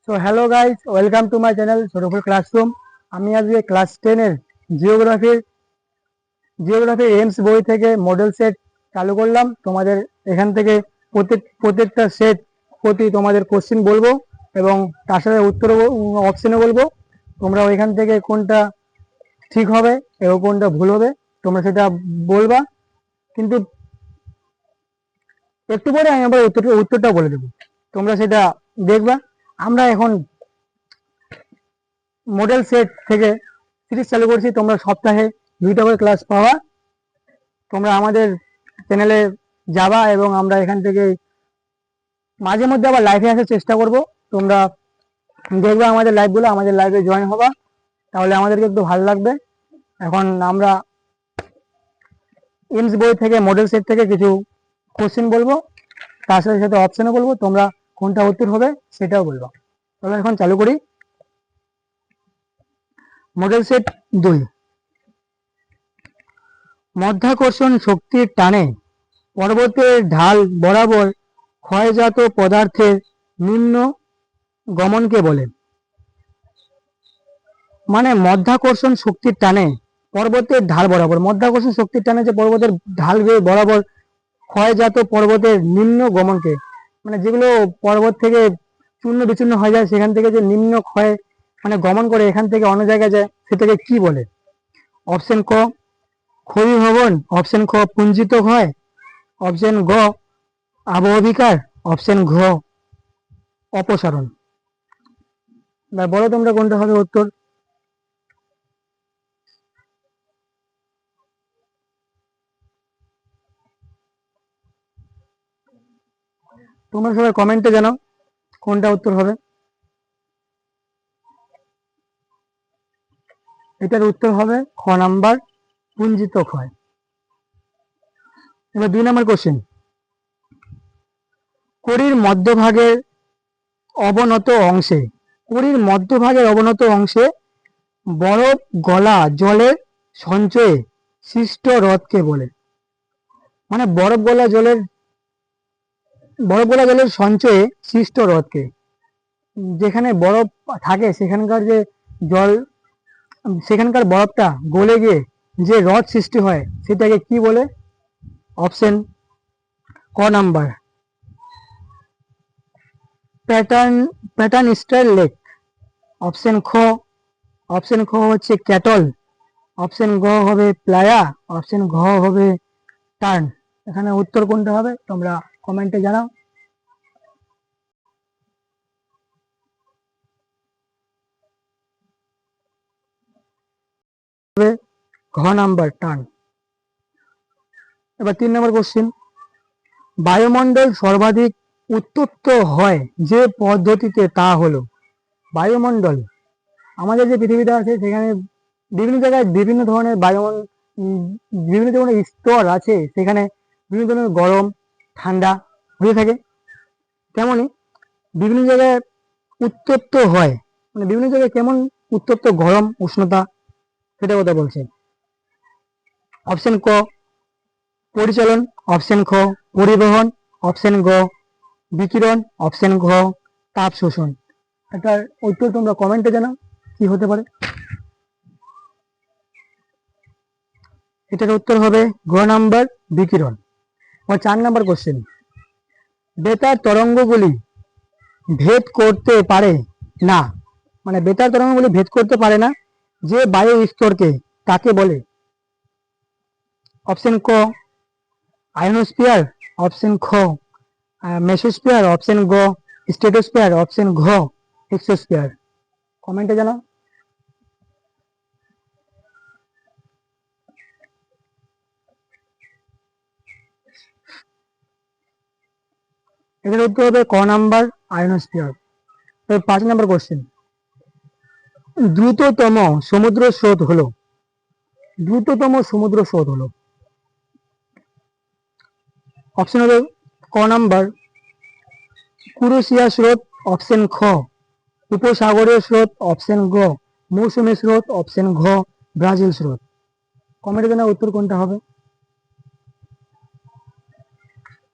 So hello guys, welcome to my channel ছোটফুল classroom. আমি আজকে ক্লাস 10-এর জিওগ্রাফি এমস বই থেকে মডেল সেট চালু করলাম। তোমাদের এখান থেকে প্রত্যেকটা সেট প্রতি তোমাদের কোশ্চেন বলবো এবং তার সাথে উত্তর অপশনে বলবো। তোমরা ওইখান থেকে কোনটা ঠিক হবে এবং কোনটা ভুল হবে তোমরা সেটা বলবা, কিন্তু একটু পরে আমি আবার উত্তরটা বলে দেবো, তোমরা সেটা দেখবা। আমরা এখন মডেল সেট থেকে সিরিজ চালু করছি। তোমরা সপ্তাহে 2টা করে ক্লাস পাওয়া। তোমরা আমাদের চ্যানেলে যাবা এবং আমরা এখান থেকে মাঝে মধ্যে আবার লাইভে আসার চেষ্টা করব। তোমরা দেখবে আমাদের লাইভগুলো, আমাদের লাইভে জয়েন হবা, তাহলে আমাদেরকে একটু ভালো লাগবে। এখন আমরা এমস বই থেকে মডেল সেট থেকে কিছু কোশ্চেন বলবো, তার সাথে সাথে অপশনও বলবো। তোমরা কোনটা উত্তর হবে সেটাও বলবো। তাহলে এখন চালু করি মডেল সেট 2। মধ্যাকর্ষণ শক্তির টানে পর্বতের ঢাল বরাবর ক্ষয়জাত পদার্থের নিম্ন গমনকে বলে। মানে মধ্যাকর্ষণ শক্তির টানে পর্বতের ঢাল বরাবর, মধ্যাকর্ষণ শক্তির টানে যে পর্বতের ঢাল বেয়ে বরাবর ক্ষয়জাত পর্বতের নিম্ন গমনকে, মানে যেগুলো পর্বত থেকে চূর্ণ বিচূর্ণ হয়ে যায় সেখান থেকে যে নিম্ন ক্ষয় মানে গমন করে এখান থেকে অন্য জায়গায় যায় সেটাকে কি বলে? অপশন ক ক্ষয়ীভবন, অপশন খ পুঞ্জিত ক্ষয়, অপশন গ আবহবিকার, অপশন ঘ অপসারণ। বলো তোমরা কোনটা হবে উত্তর? তোমরা সবাই কমেন্টে জানাও কোনটা উত্তর হবে। এটার উত্তর হবে খ নাম্বার, পুঞ্জিত ক্ষয়। এবার 2 নম্বর কোশ্চেন। কড়ির মধ্যভাগের অবনত অংশে, কড়ির মধ্যভাগের অবনত অংশে বরফ গলা জলের সঞ্চয়ে সৃষ্ট হ্রদকে বলে। মানে বরফ গলা জলের সঞ্চয়ে সৃষ্ট হ্রদকে, যেখানে বরফ থাকে সেখানকার যে জল, সেখানকার বরফটা গলে গিয়ে যে হ্রদ সৃষ্টি হয় সেটাকে কি বলে? অপশন ক number pattern style lake, option খ হচ্ছে ক্যাটল, অপশন গ হবে প্লায়া, অপশন ঘ হবে টার্ন। এখানে উত্তর কোনটা হবে তোমরা কমেন্টে জানাও। ঘ নাম্বার টার্ন। এবার 3 নম্বর কোশ্চেন। বায়ুমণ্ডল সর্বাধিক উত্তপ্ত হয় যে পদ্ধতিতে তা হলো। বায়ুমণ্ডল, আমাদের যে পৃথিবীটা আছে সেখানে বিভিন্ন জায়গায় বিভিন্ন ধরনের বিভিন্ন ধরনের স্তর আছে, সেখানে বিভিন্ন ধরনের গরম ঠান্ডা হয়ে থাকে। তেমনি বিভিন্ন জায়গায় উত্তপ্ত হয়, মানে বিভিন্ন জায়গায় কেমন উত্তপ্ত গরম উষ্ণতা সেটা কথা বলছে। অপশন ক পরিচালন, অপশন খ পরিবহন, অপশন গ বিকিরণ, অপশন ঘ তাপ শোষণ। এটার উত্তর তোমরা কমেন্টে জানাও কি হতে পারে। এটার উত্তর হবে ঘ নাম্বার বিকিরণ। 4 নাম্বার কোশ্চেন। বেতার তরঙ্গগুলি ভেদ করতে পারে না, মানে বেতার তরঙ্গগুলি ভেদ করতে পারে না যে বায়ু স্তরকে, তাকে বলে। অপশন ক আয়নোস্ফিয়ার, অপশন খ মেসোস্ফিয়ার, অপশন গ স্ট্রেটোস্ফিয়ার, অপশন ঘ এক্সোস্ফিয়ার। কমেন্টে জানাও। এটার উত্তর হবে ক নাম্বার আয়নোস্ফিয়ার। 5 number question. দ্রুততম সমুদ্র স্রোত হলো, দ্রুততম সমুদ্র স্রোত হলো। অপশন হবে ক নাম্বার কুরুশিয়া স্রোত, অপশন খ উপসাগরীয় স্রোত, অপশন গ মৌসুমী স্রোত, অপশন ঘ ব্রাজিল স্রোত। কমেন্টে জানাও উত্তর কোনটা হবে।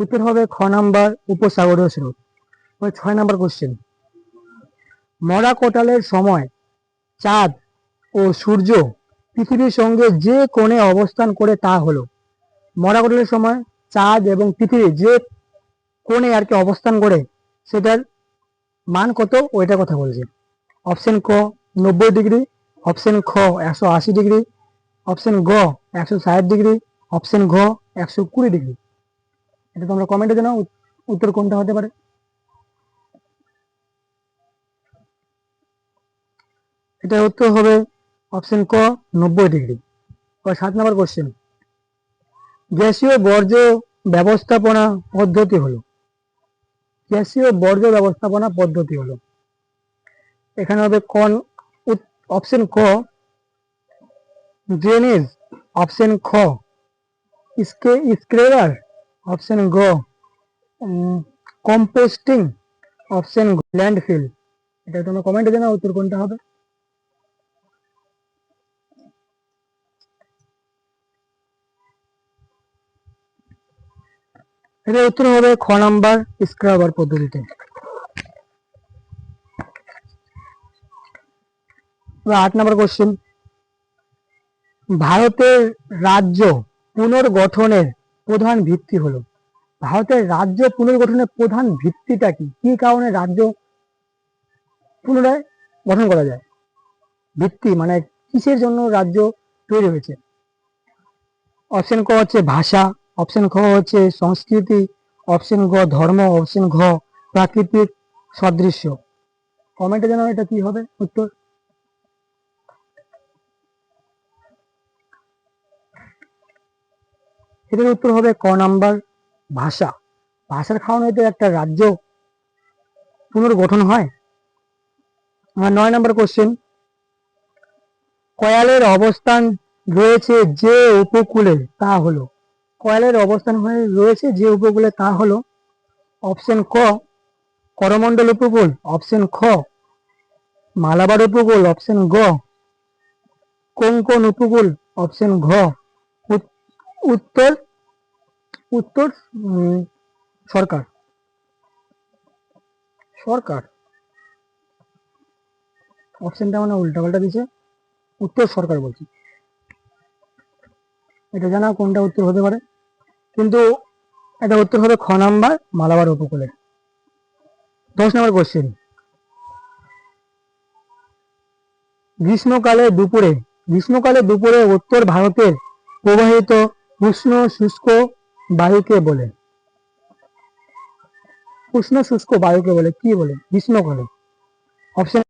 উত্তর হবে খ নাম্বার উপসাগরীয় স্রোত। 6 নাম্বার কোশ্চেন। মরা কোটালের সময় চাঁদ ও সূর্য পৃথিবীর সঙ্গে যে কোণে অবস্থান করে তা হলো। মরা কোটালের সময় চাঁদ এবং পৃথিবী যে কোণে আর কি অবস্থান করে সেটার মান কত ওইটার কথা বলছে। অপশন ক 90 ডিগ্রি, অপশন খ 180 ডিগ্রি, অপশন গ 160 ডিগ্রি, অপশন ঘ 120 ডিগ্রি। এটা তোমরা কমেন্টে জানাও উত্তর কোনটা হতে পারে। এটা উত্তর হবে অপশন ক 90 ডিগ্রি। 7 নম্বর কোশ্চেন, গ্যাসীয় বর্জ্য ব্যবস্থাপনা পদ্ধতি হলো। গ্যাসীয় বর্জ্য ব্যবস্থাপনা পদ্ধতি হলো, এখানে হবে কোন অপশন ক ড্রেনেজ, অপশন খ স্ক্রেবার, অপশন গ কম্পোস্টিং, অপশন ল্যান্ডফিল। এটা তোমরা কমেন্টে জানাও উত্তর কোনটা হবে। এটা উত্তর হবে খ নাম্বার স্ক্রাবার পদ্ধতিতে। 8 নম্বর কোশ্চেন, ভারতের রাজ্য পুনর্গঠনের প্রধান ভিত্তি হলো। ভারতের রাজ্য পুনর্গঠনের প্রধান ভিত্তিটা কি? কি কারণে রাজ্য পুনরায় গঠন করা যায়? ভিত্তি মানে কিসের জন্য রাজ্য তৈরি হয়েছে? অপশন ক হচ্ছে ভাষা, অপশন খ হচ্ছে সংস্কৃতি, অপশন গ ধর্ম, অপশন ঘ প্রাকৃতিক সদৃশ্য। কমেন্টে জানাও এটা কি হবে উত্তর। এটার উত্তর হবে ক নাম্বার ভাষা। ভাষার কারণে তো একটা রাজ্য পুনর্গঠন হয়। 9 নম্বর কোশ্চেন, কয়ালের অবস্থান রয়েছে যে উপকূলে তা হলো। কয়ালের অবস্থান হয়ে রয়েছে যে উপকূলে তা হলো অপশন ক করমণ্ডল উপকূল, অপশন খ মালাবার উপকূল, অপশন গ কোঙ্কন উপকূল, অপশন ঘ উত্তর উত্তর সরকার সরকার অপশনটা মানে উল্টাপাল্টা দিছে, উত্তর সরকার বলছি। এটা জানা কোনটা উত্তর হতে পারে, কিন্তু এটা উত্তর হবে খ নাম্বার মালাবার উপকূলে। 10 নম্বর কোশ্চেন, গ্রীষ্মকালে দুপুরে উত্তর ভারতের প্রবাহিত উষ্ণ শুষ্ক বায়ুকে বলে। উষ্ণ শুষ্ক বায়ুকে বলে কি বলে গ্রীষ্মকালে? অপশন